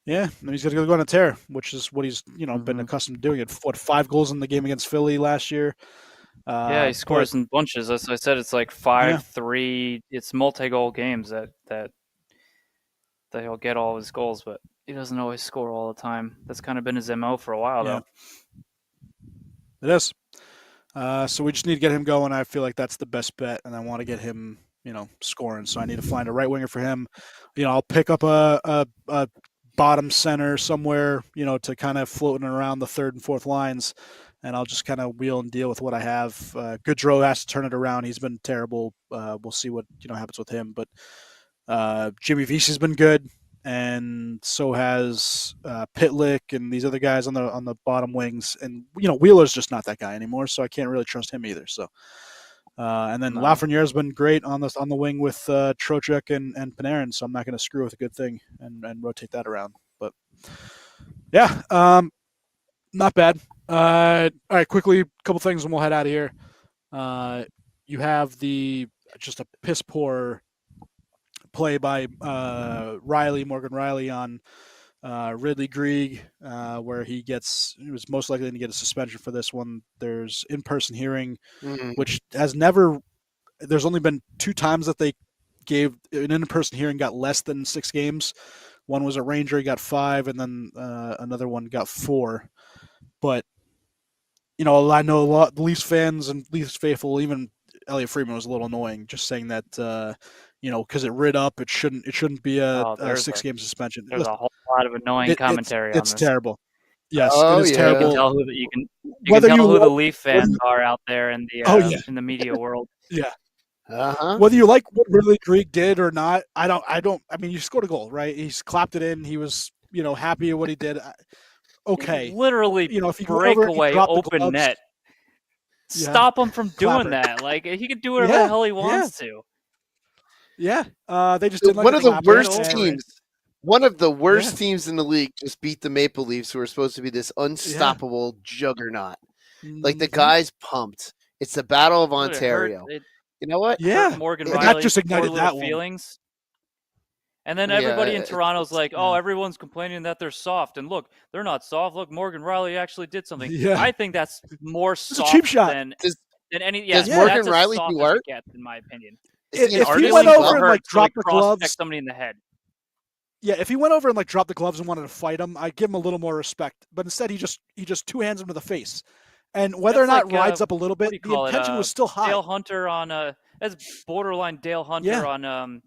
Yeah, and he's going to go on a tear, which is what he's, been accustomed to doing. It 5 goals in the game against Philly last year. He scores in bunches. As I said, it's like 5-3. It's multi-goal games that he'll get all his goals, but he doesn't always score all the time. That's kind of been his MO for a while, though. It is. So we just need to get him going. I feel like that's the best bet, and I want to get him, scoring. So I need to find a right winger for him. I'll pick up a bottom center somewhere, to kind of floating around the third and fourth lines. And I'll just kind of wheel and deal with what I have. Goodrow has to turn it around. He's been terrible. We'll see what happens with him. But Jimmy Vesey's been good, and so has Pitlick and these other guys on the bottom wings. And Wheeler's just not that guy anymore, so I can't really trust him either. So, and then Lafreniere's been great on the wing with Trocheck and Panarin. So I'm not going to screw with a good thing and rotate that around. But yeah, not bad. All right, quickly, a couple things and we'll head out of here. You have just a piss poor play by Morgan Riley on Ridley Grieg, where he was most likely to get a suspension for this one. There's in-person hearing, which there's only been 2 times that they gave an in-person hearing got less than 6 games. One was a Ranger, he got 5, and then another one got 4. But I know a lot of Leafs fans and Leafs faithful, even Elliot Friedman was a little annoying, just saying that because it rid up, it shouldn't be a 6-game suspension. There's a whole lot of annoying commentary on this. It's terrible. Yes, it is terrible. You can tell who the Leaf fans are out there in the in the media world. Yeah. Uh-huh. Whether you like what Ridley Grieg did or not, I mean, you scored a goal, right? He's clapped it in. He was, happy at what he did. Okay. Literally, if you breakaway, open net. Stop him from doing that. Like, he could do whatever the hell he wants to. Yeah, they just didn't like one of the worst and- teams. One of the worst teams in the league just beat the Maple Leafs, who are supposed to be this unstoppable juggernaut. Like the guy's pumped. It's the Battle of Ontario. You know what? Yeah, Morgan that Riley's just ignited poor little that one. feelings. And then everybody in Toronto's like, yeah. oh, everyone's complaining that they're soft. And look, they're not soft. Look, Morgan Riley actually did something. Yeah. I think that's more It's soft a cheap shot. than any. Does Yeah, Morgan that's Riley as soft do as art? it gets, in my opinion. If he Feelings went over were and hurt, like so he dropped the cross-checked gloves, somebody in the head. yeah, if he went over and like dropped the gloves and wanted to fight him, I'd give him a little more respect. But instead, he just two hands him to the face, and whether or not rides up a little bit, the intention was still high. Dale Hunter on that's borderline Dale Hunter on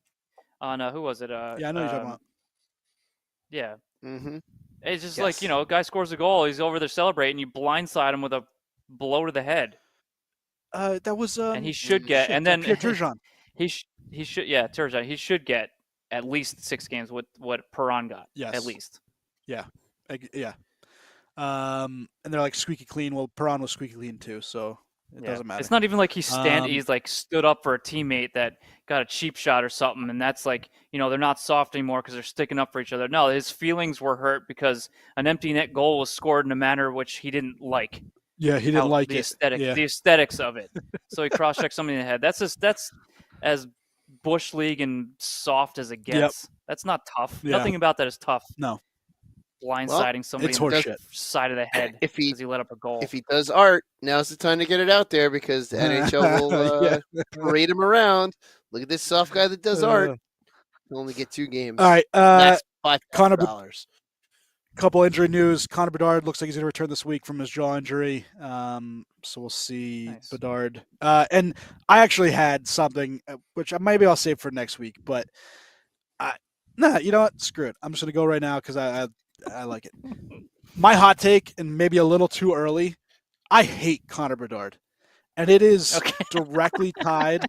who was it? Yeah, I know you're talking about. Yeah. Mm-hmm. It's just like, a guy scores a goal, he's over there celebrating, you blindside him with a blow to the head. That was and he should get, and then Turgeon. he should, Turgeon. He should get at least 6 games with what Perron got. Yes, at least. Yeah, yeah. And they're like squeaky clean. Well, Perron was squeaky clean too, so it doesn't matter. It's not even like he's like stood up for a teammate that got a cheap shot or something, and that's like, they're not soft anymore because they're sticking up for each other. No, his feelings were hurt because an empty net goal was scored in a manner which he didn't like. Yeah, he didn't like the it. Aesthetic, yeah. The aesthetics of it. So he cross-checked somebody in the head. That's as Bush League and soft as it gets. Yep. That's not tough. Yeah. Nothing about that is tough. No. Blindsiding somebody in the side of the head because he let up a goal. If he does art, now's the time to get it out there because the NHL will parade him around. Look at this soft guy that does art. He'll only get 2 games. All right. That's $5,000. Couple injury news. Connor Bedard looks like he's going to return this week from his jaw injury. So we'll see Bedard. And I actually had something, which maybe I'll save for next week. But, you know what? Screw it. I'm just going to go right now because I like it. My hot take, and maybe a little too early, I hate Connor Bedard. And it is directly tied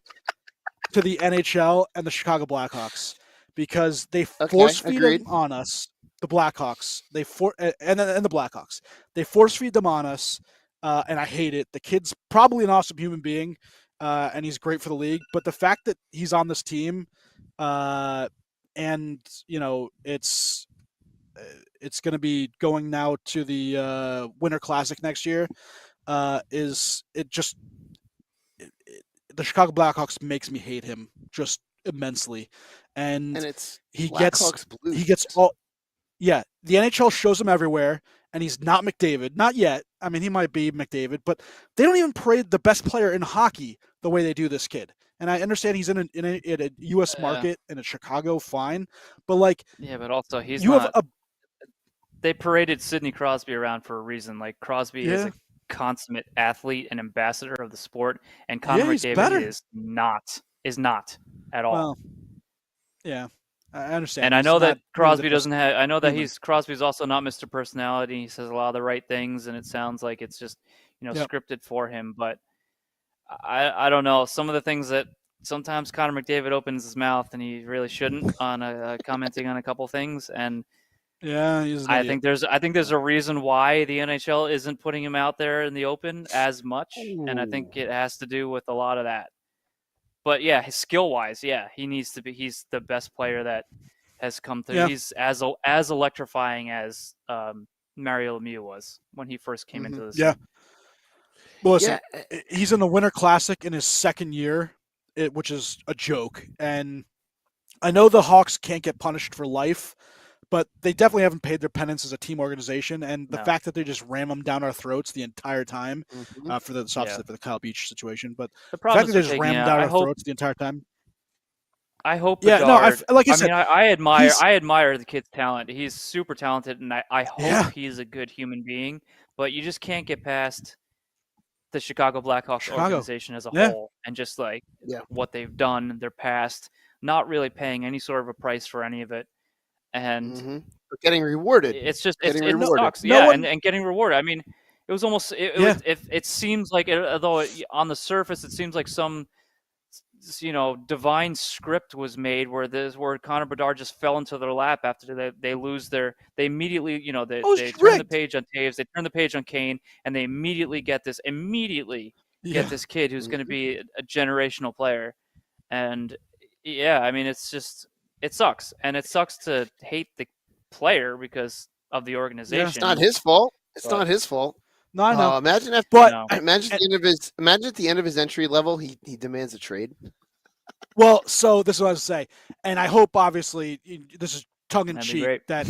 to the NHL and the Chicago Blackhawks because they force feed them on us. The Blackhawks, and the Blackhawks, they force feed them on us, and I hate it. The kid's probably an awesome human being, and he's great for the league. But the fact that he's on this team, and it's going to be going now to the Winter Classic next year, the Chicago Blackhawks makes me hate him just immensely, and it's he Blackhawks Blues. He gets all. Yeah, the NHL shows him everywhere, and he's not McDavid. Not yet. I mean, he might be McDavid, but they don't even parade the best player in hockey the way they do this kid. And I understand he's in a U.S. market and in Chicago, fine. But like, but also they paraded Sidney Crosby around for a reason. Like Crosby is a consummate athlete and ambassador of the sport, and Connor McDavid is not at all. Well, yeah. I understand. And I know that Crosby doesn't have. I know that Crosby's also not Mr. Personality. He says a lot of the right things, and it sounds like it's just scripted for him. But I don't know. Some of the things that sometimes Connor McDavid opens his mouth and he really shouldn't on commenting on a couple things. And I think there's a reason why the NHL isn't putting him out there in the open as much, and I think it has to do with a lot of that. But skill-wise, he needs to be. He's the best player that has come through. Yeah. He's as electrifying as Mario Lemieux was when he first came into this. Yeah. Well, listen, he's in the Winter Classic in his second year, which is a joke. And I know the Hawks can't get punished for life, but they definitely haven't paid their penance as a team organization. And the fact that they just ram them down our throats the entire time for the Kyle Beach situation, but the fact that they just ram them down our throats the entire time. I hope. I admire the kid's talent. He's super talented, and I hope he's a good human being. But you just can't get past the Chicago Blackhawks organization as a whole, and just like what they've done in their past, not really paying any sort of a price for any of it. And getting rewarded. It's just it sucks. And getting rewarded. I mean, it was almost it seems like although on the surface it seems like some divine script was made where Connor Bedard just fell into their lap after they immediately they turn the page on Taves, they turn the page on Kane, and they immediately get this kid who's going to be a generational player. And Yeah, I mean, it's just it sucks, and it sucks to hate the player because of the organization. It's not his fault. It's not his fault. No, I know. Imagine at the end of his entry level, he demands a trade. Well, so this is what I was say, and I hope obviously this is tongue in cheek that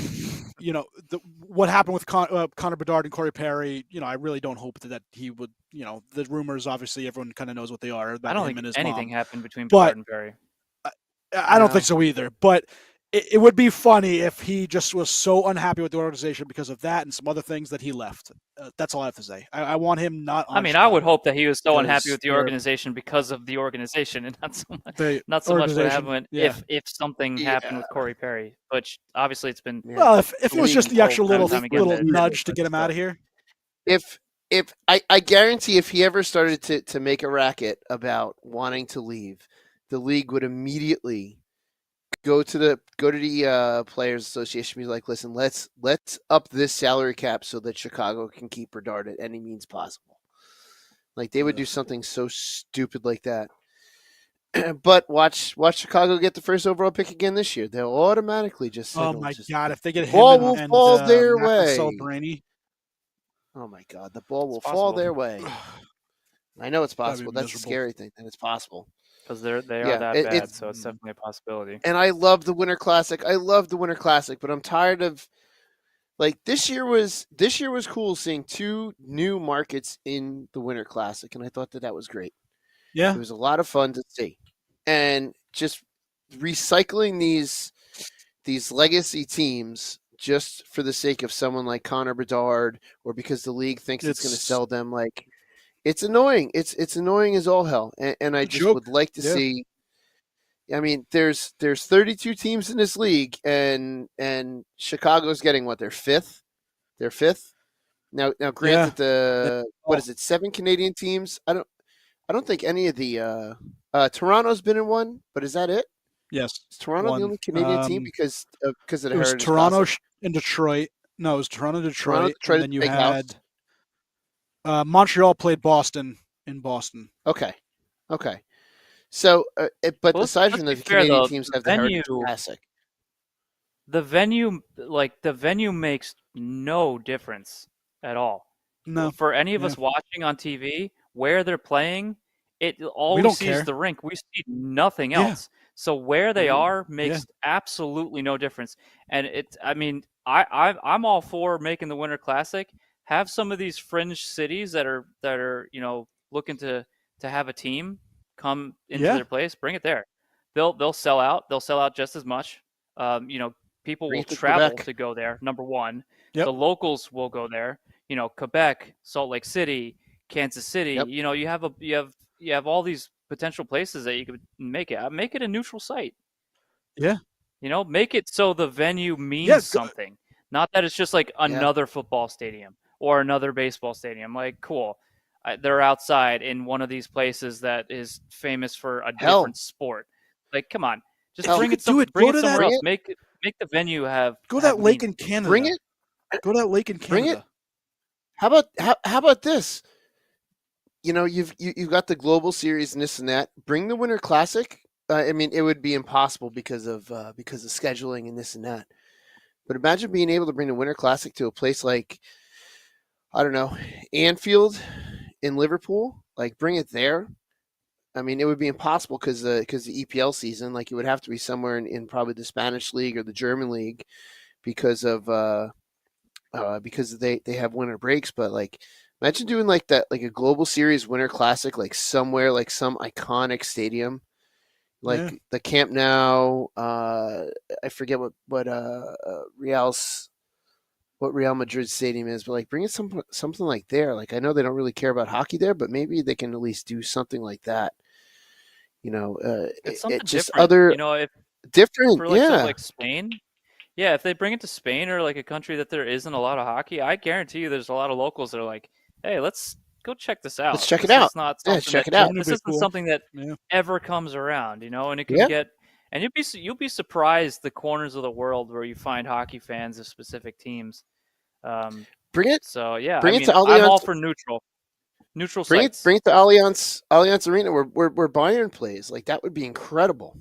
what happened with Connor Bedard and Corey Perry. I really don't hope that he would. The rumors, obviously, everyone kind of knows what they are. About I don't him think and his anything mom. happened between Bedard and Perry. I don't think so either. But it would be funny if he just was so unhappy with the organization because of that and some other things that he left. That's all I have to say. I want him not on Chicago. I would hope that he was so unhappy with the organization because of the organization and not so much what happened if something happened with Corey Perry. Which obviously it's been well, if it was just the actual little nudge to get him out of here. If I guarantee if he ever started to make a racket about wanting to leave, the league would immediately go to the Players Association and be like, listen, let's up this salary cap so that Chicago can keep Bedard at any means possible. Like they would do something so stupid like that. But watch Chicago get the first overall pick again this year. They'll automatically just God! If they get him ball will fall their way. Oh my God, the ball will fall their way. I know it's possible. That's a scary thing, and it's possible. Because they are that bad, so it's definitely a possibility. And I love the Winter Classic. But I'm tired of this year was cool seeing 2 new markets in the Winter Classic, and I thought that was great. Yeah, it was a lot of fun to see, and just recycling these legacy teams just for the sake of someone like Connor Bedard, or because the league thinks it's going to sell them. It's annoying. It's annoying as all hell, and I just would like to see. I mean, there's 32 teams in this league, and Chicago's getting what, their fifth. Now, granted, what is it? 7 Canadian teams. I don't think any of the Toronto's been in one, but is that it? Yes. Is Toronto the only Canadian team because of the Heritage? It was Toronto and Detroit. No, it was Toronto, Detroit, and then you had. Montreal played Boston in Boston. Okay. So, but aside from the Canadian teams have the Heritage Classic. The venue makes no difference at all. No. For any of us watching on TV, where they're playing, all we see the rink. We see nothing else. So where they are makes absolutely no difference. And I'm all for making the Winter Classic. Have some of these fringe cities that are looking to have a team come into their place. Bring it there. They'll sell out. They'll sell out just as much. People will travel to go there. Number one, the locals will go there. Quebec, Salt Lake City, Kansas City. Yep. You have all these potential places that you could make it. Make it a neutral site. Yeah. Make it so the venue means something. Not that it's just like another football stadium or another baseball stadium. Cool. They're outside in one of these places that is famous for a different sport. Come on. Just bring it somewhere else. Make the venue have. Go to that lake in Canada. Bring it. Go to that lake in Canada. Bring it. How about this? You've got the Global Series and this and that. Bring the Winter Classic. It would be impossible because of scheduling and this and that. But imagine being able to bring the Winter Classic to a place like, I don't know, Anfield in Liverpool. Bring it there. It would be impossible because the EPL season, it would have to be somewhere in probably the Spanish league or the German league because they have winter breaks. But imagine doing that, a Global Series Winter Classic, somewhere, some iconic stadium. The Camp Nou, I forget what Real Madrid stadium is, but bring it something like there. I know they don't really care about hockey there, but maybe they can at least do something like that. It's something just different. If different, for Spain. Yeah, if they bring it to Spain or a country that there isn't a lot of hockey, I guarantee you there's a lot of locals that are like, hey, let's go check this out. Let's check it out. Check it out. This isn't something that ever comes around, and it can get, and you'll be surprised the corners of the world where you find hockey fans of specific teams. Bring it. So bring it to Allianz. I'm all for neutral sites. Bring it to Allianz Arena where Bayern plays. That would be incredible.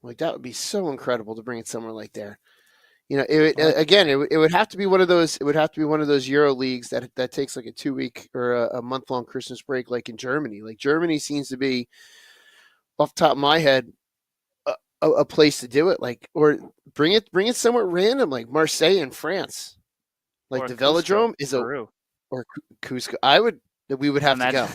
Like that would be so incredible to bring it somewhere like there. You know, it would have to be one of those. It would have to be one of those Euro leagues that takes like a 2-week or a month-long Christmas break, like in Germany. Like Germany seems to be, off the top of my head, a place to do it. Like, or bring it somewhere random, like Marseille in France. Like or the Velodrome is or Cusco. We would have to go.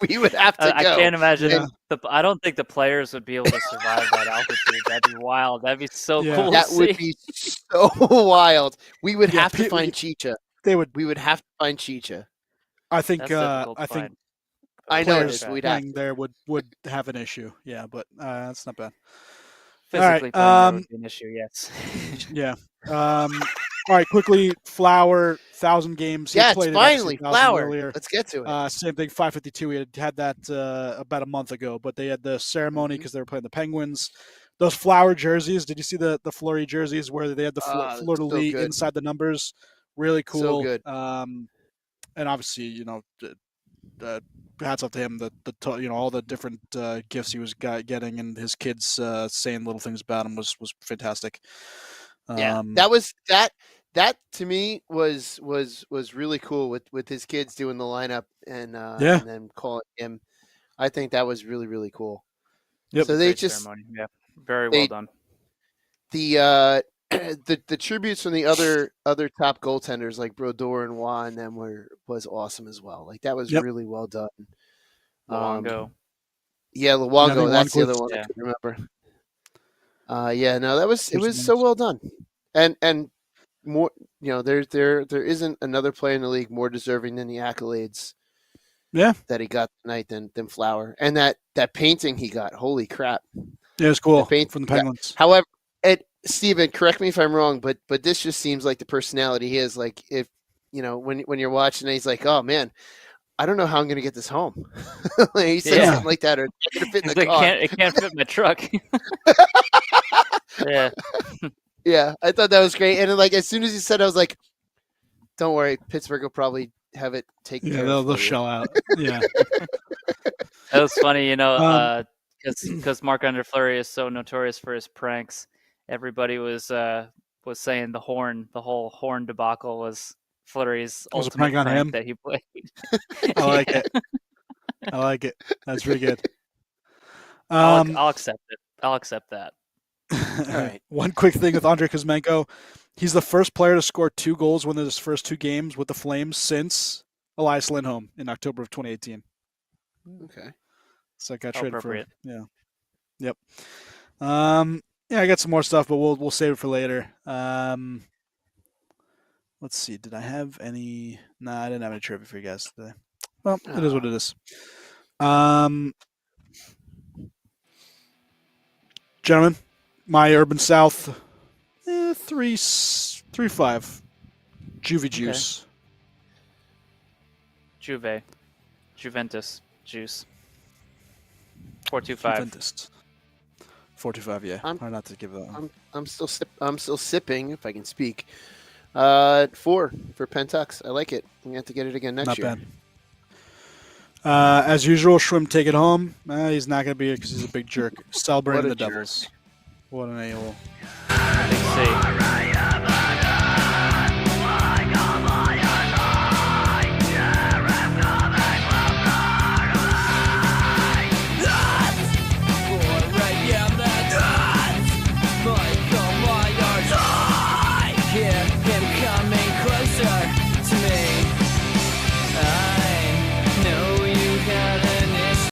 We would have to go. I can't imagine. Yeah. I don't think the players would be able to survive that altitude. That'd be wild. That'd be so cool. That would be so wild. We would have to find Chicha. We would have to find Chicha. I think. I know we'd playing there would have an issue. Yeah, but that's not bad. Physically playing would be an issue. Yes. Yeah. All right, quickly, Flower, 1,000 games. Yeah, it's finally Flower. Earlier. Let's get to it. Same thing, 552. We had that about a month ago, but they had the ceremony because they were playing the Penguins. Those Flower jerseys, did you see the Fleury jerseys where they had the fleur-de-lis inside the numbers? Really cool. So good. And obviously, you know, hats off to him. All the different gifts he was getting, and his kids saying little things about him was fantastic. Yeah, that to me was really cool with his kids doing the lineup and then calling him. I think that was really, really cool. Yep. So they just ceremony. Yeah, very well done. The tributes from the other top goaltenders like Brodeur and Waugh and them was awesome as well. Like that was really well done. Luongo. Luongo. That's the other one I can remember. It was so well done, and more. You know, there isn't another player in the league more deserving than the accolades. Yeah, that he got tonight than Flower, and that painting he got. Holy crap! Yeah, it's cool from the Penguins. However, Steven, correct me if I'm wrong, but this just seems like the personality he is. Like if you know when you're watching it, he's like, oh man, I don't know how I'm going to get this home. Like, he said something like that, or it's going to fit in the car. It can't fit in my truck. Yeah. Yeah, I thought that was great. And then, like, as soon as he said, I was like, don't worry, Pittsburgh will probably have it taken care of. They'll shell out. Yeah. That was funny, you know, because Marc-Andre Fleury is so notorious for his pranks. Everybody was saying the whole horn debacle was Fleury's ultimate prank on him that he played. I like it. I like it. That's really good. I'll accept it. I'll accept that. All right. One quick thing with Andrei Kuzmenko. He's the first player to score 2 goals within his first 2 games with the Flames since Elias Lindholm in October of 2018. Okay. So I got traded for it. Yeah. Yep. I got some more stuff, but we'll save it for later. Let's see. Did I have any? Nah, I didn't have any trivia for you guys today. Well, it is what it is. Gentlemen, my Urban South, 3.5. Juvie juice. Okay. Juventus juice. 4.25. Juventus. 4.25. Yeah. Hard not to give that one. I'm still sipping, if I can speak. 4 for Pentux. I like it. I'm gonna have to get it again next year. Not bad. As usual, Schwim take it home. He's not gonna be here because he's a big jerk. Celebrating the Devils. What an a-hole. See.